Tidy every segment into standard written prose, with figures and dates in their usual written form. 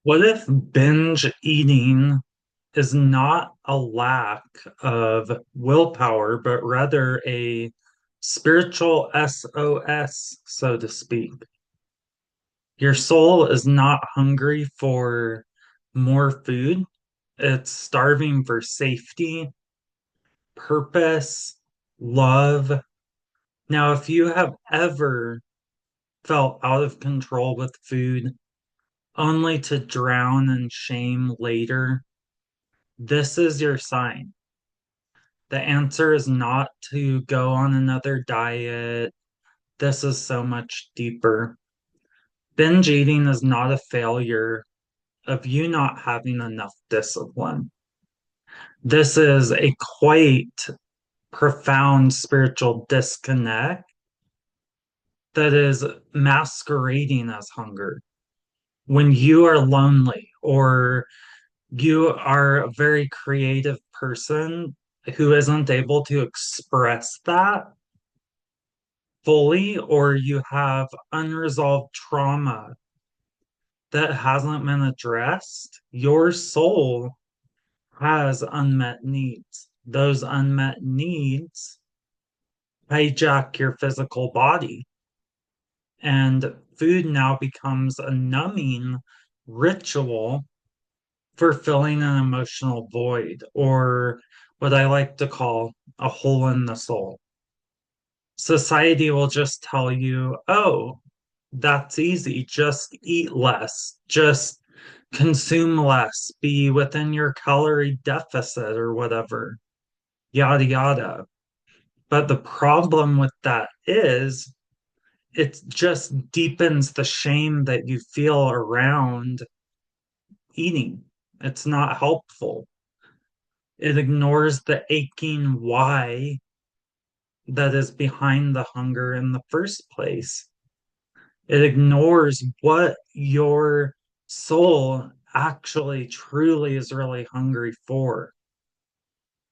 What if binge eating is not a lack of willpower, but rather a spiritual SOS, so to speak? Your soul is not hungry for more food, it's starving for safety, purpose, love. Now, if you have ever felt out of control with food, only to drown in shame later, this is your sign. The answer is not to go on another diet. This is so much deeper. Binge eating is not a failure of you not having enough discipline. This is a quite profound spiritual disconnect that is masquerading as hunger. When you are lonely or you are a very creative person who isn't able to express that fully, or you have unresolved trauma that hasn't been addressed, your soul has unmet needs. Those unmet needs hijack your physical body, and food now becomes a numbing ritual for filling an emotional void, or what I like to call a hole in the soul. Society will just tell you, oh, that's easy. Just eat less, just consume less, be within your calorie deficit or whatever, yada, yada. But the problem with that is it just deepens the shame that you feel around eating. It's not helpful. It ignores the aching why that is behind the hunger in the first place. It ignores what your soul actually truly is really hungry for.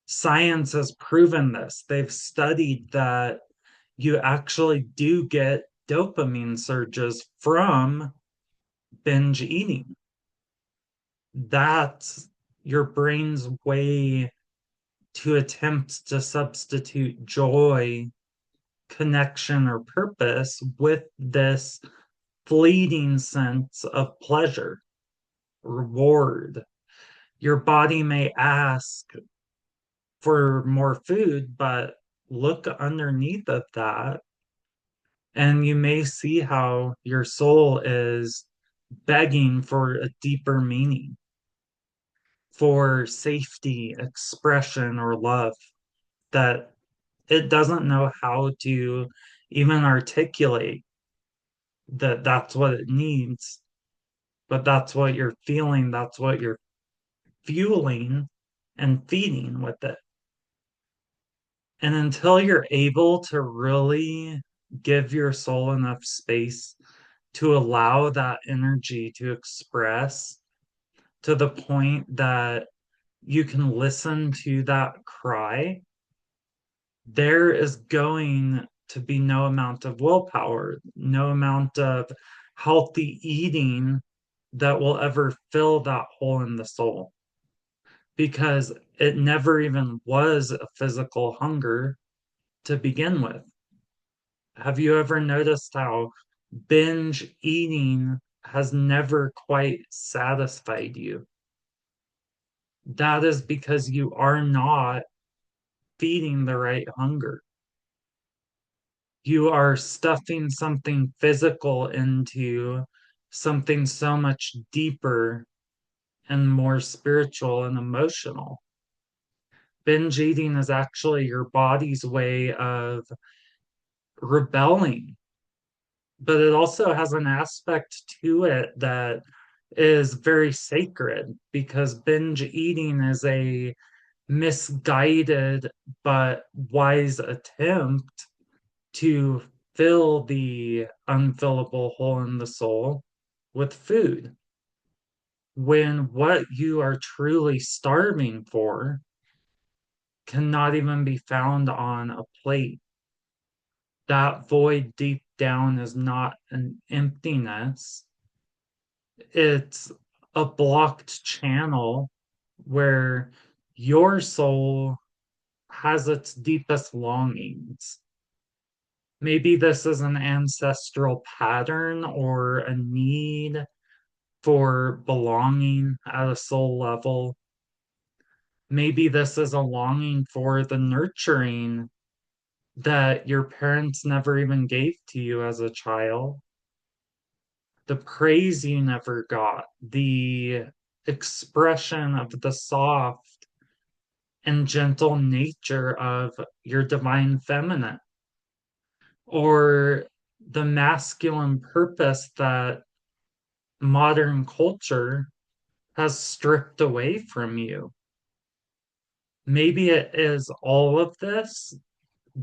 Science has proven this. They've studied that you actually do get dopamine surges from binge eating. That's your brain's way to attempt to substitute joy, connection, or purpose with this fleeting sense of pleasure, reward. Your body may ask for more food, but look underneath of that, and you may see how your soul is begging for a deeper meaning, for safety, expression, or love that it doesn't know how to even articulate that that's what it needs, but that's what you're feeling, that's what you're fueling and feeding with it. And until you're able to really give your soul enough space to allow that energy to express to the point that you can listen to that cry, there is going to be no amount of willpower, no amount of healthy eating that will ever fill that hole in the soul because it never even was a physical hunger to begin with. Have you ever noticed how binge eating has never quite satisfied you? That is because you are not feeding the right hunger. You are stuffing something physical into something so much deeper and more spiritual and emotional. Binge eating is actually your body's way of rebelling, but it also has an aspect to it that is very sacred because binge eating is a misguided but wise attempt to fill the unfillable hole in the soul with food when what you are truly starving for cannot even be found on a plate. That void deep down is not an emptiness, it's a blocked channel where your soul has its deepest longings. Maybe this is an ancestral pattern or a need for belonging at a soul level. Maybe this is a longing for the nurturing that your parents never even gave to you as a child, the praise you never got, the expression of the soft and gentle nature of your divine feminine, or the masculine purpose that modern culture has stripped away from you. Maybe it is all of this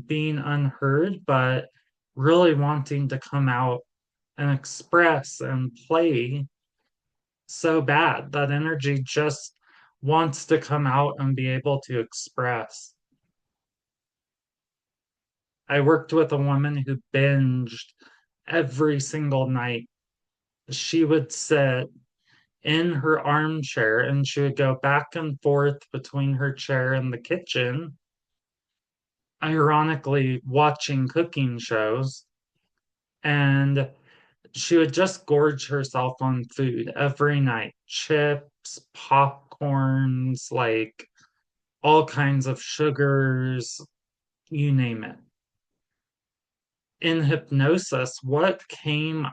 being unheard, but really wanting to come out and express and play so bad. That energy just wants to come out and be able to express. I worked with a woman who binged every single night. She would sit in her armchair and she would go back and forth between her chair and the kitchen, ironically watching cooking shows. And she would just gorge herself on food every night, chips, popcorns, like all kinds of sugars, you name it. In hypnosis, what came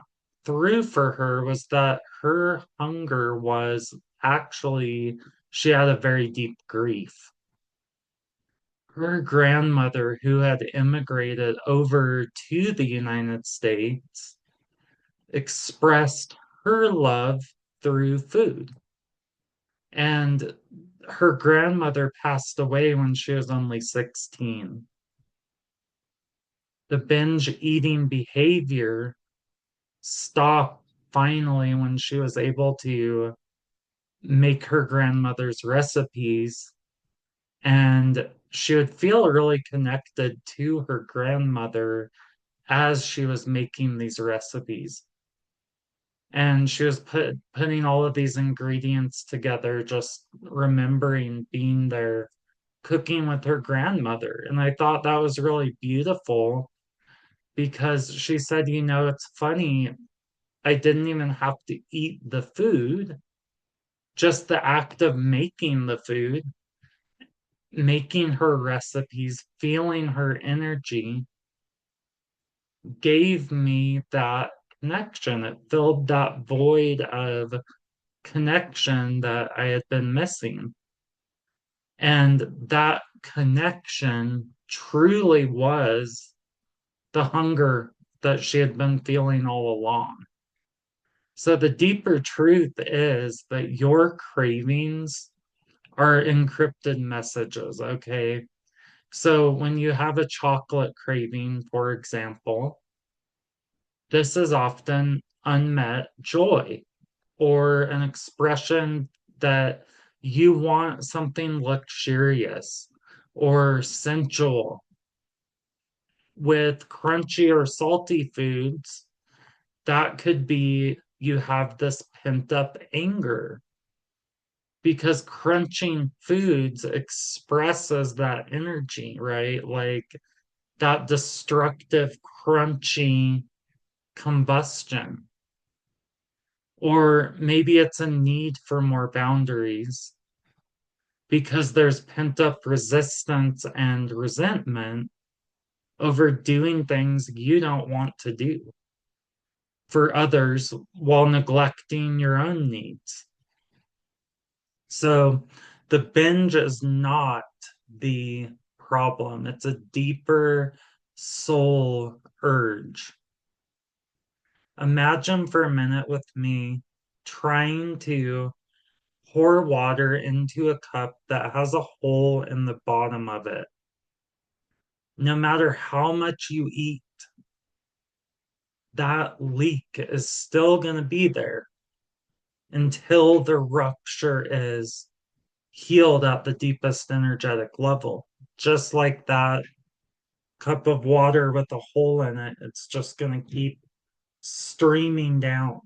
through for her was that her hunger was actually, she had a very deep grief. Her grandmother, who had immigrated over to the United States, expressed her love through food. And her grandmother passed away when she was only 16. The binge eating behavior stopped finally when she was able to make her grandmother's recipes. And she would feel really connected to her grandmother as she was making these recipes. And she was putting all of these ingredients together, just remembering being there cooking with her grandmother. And I thought that was really beautiful because she said, it's funny, I didn't even have to eat the food, just the act of making the food, making her recipes, feeling her energy gave me that connection. It filled that void of connection that I had been missing. And that connection truly was the hunger that she had been feeling all along. So the deeper truth is that your cravings are encrypted messages, okay? So when you have a chocolate craving, for example, this is often unmet joy or an expression that you want something luxurious or sensual. With crunchy or salty foods, that could be you have this pent up anger because crunching foods expresses that energy, right? Like that destructive, crunchy combustion. Or maybe it's a need for more boundaries because there's pent up resistance and resentment over doing things you don't want to do for others while neglecting your own needs. So the binge is not the problem, it's a deeper soul urge. Imagine for a minute with me trying to pour water into a cup that has a hole in the bottom of it. No matter how much you eat, that leak is still going to be there until the rupture is healed at the deepest energetic level. Just like that cup of water with a hole in it, it's just going to keep streaming down.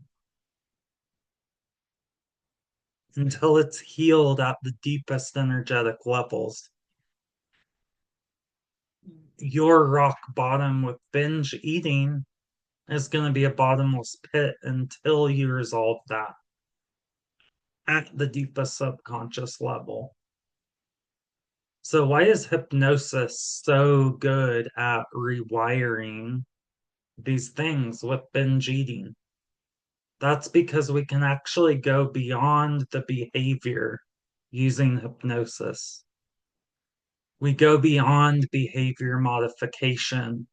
until it's healed at the deepest energetic levels. Your rock bottom with binge eating is going to be a bottomless pit until you resolve that at the deepest subconscious level. So, why is hypnosis so good at rewiring these things with binge eating? That's because we can actually go beyond the behavior using hypnosis. We go beyond behavior modification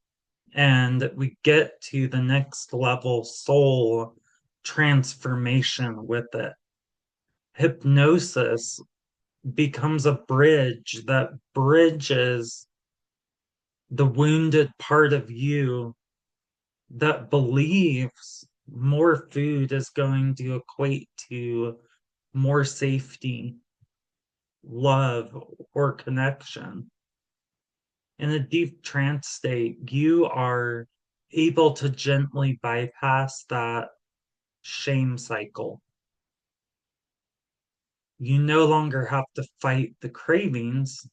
and we get to the next level soul transformation with it. Hypnosis becomes a bridge that bridges the wounded part of you that believes more food is going to equate to more safety, love, or connection. In a deep trance state, you are able to gently bypass that shame cycle. You no longer have to fight the cravings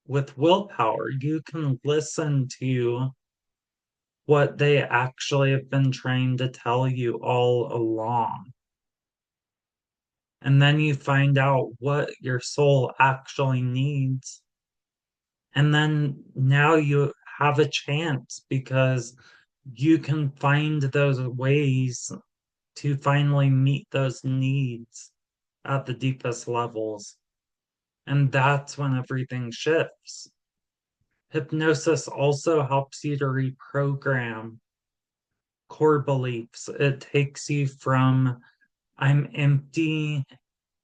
with willpower. You can listen to what they actually have been trying to tell you all along. And then you find out what your soul actually needs. And then now you have a chance because you can find those ways to finally meet those needs at the deepest levels. And that's when everything shifts. Hypnosis also helps you to reprogram core beliefs. It takes you from I'm empty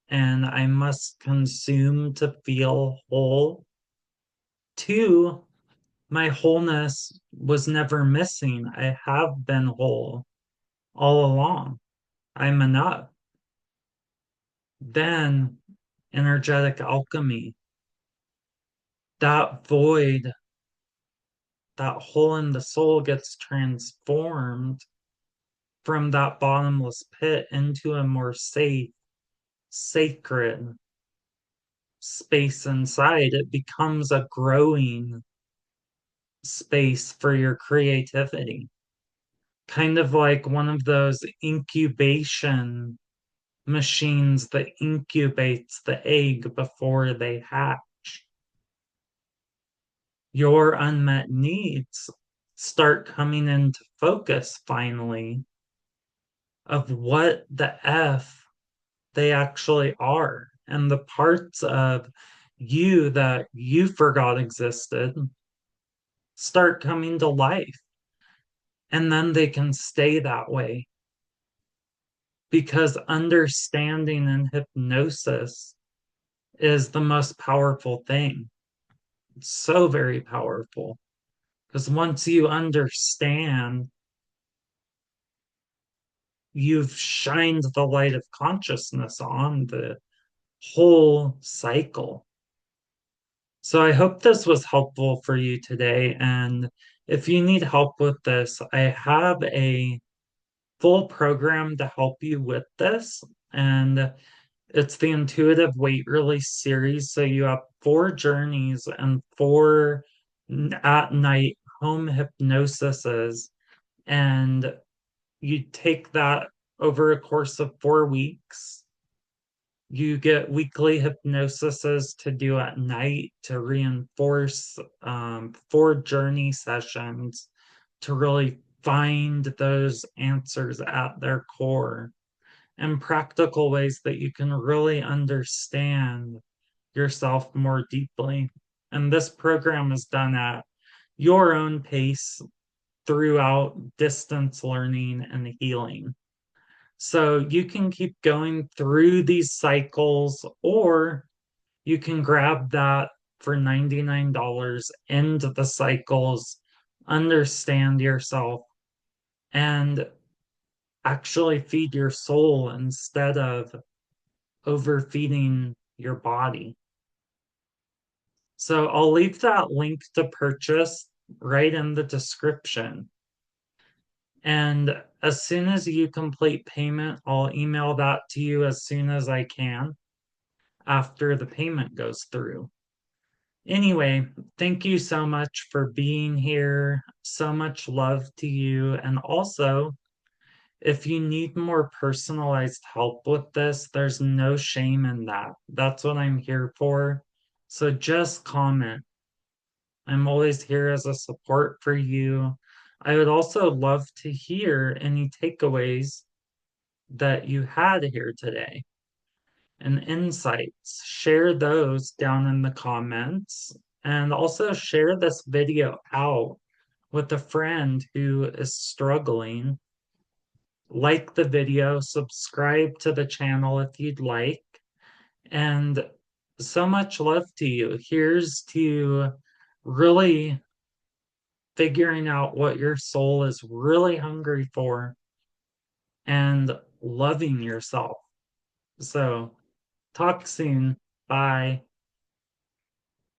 and I must consume to feel whole to my wholeness was never missing. I have been whole all along. I'm enough. Then energetic alchemy, that void, that hole in the soul gets transformed from that bottomless pit into a more safe, sacred space inside. It becomes a growing space for your creativity. Kind of like one of those incubation machines that incubates the egg before they hatch. Your unmet needs start coming into focus finally of what the F they actually are and the parts of you that you forgot existed start coming to life. And then they can stay that way because understanding and hypnosis is the most powerful thing. It's so very powerful because once you understand, you've shined the light of consciousness on the whole cycle. So I hope this was helpful for you today. And if you need help with this, I have a full program to help you with this. And it's the Intuitive Weight Release series. So you have 4 journeys and 4 at night home hypnosises. And you take that over a course of 4 weeks. You get weekly hypnosises to do at night to reinforce 4 journey sessions to really find those answers at their core and practical ways that you can really understand yourself more deeply. And this program is done at your own pace throughout distance learning and healing. So you can keep going through these cycles, or you can grab that for $99, end the cycles, understand yourself, and actually feed your soul instead of overfeeding your body. So I'll leave that link to purchase right in the description. And as soon as you complete payment, I'll email that to you as soon as I can after the payment goes through. Anyway, thank you so much for being here. So much love to you. And also, if you need more personalized help with this, there's no shame in that. That's what I'm here for. So just comment. I'm always here as a support for you. I would also love to hear any takeaways that you had here today and insights. Share those down in the comments and also share this video out with a friend who is struggling. Like the video, subscribe to the channel if you'd like, and so much love to you. Here's to really figuring out what your soul is really hungry for and loving yourself. So, talk soon. Bye.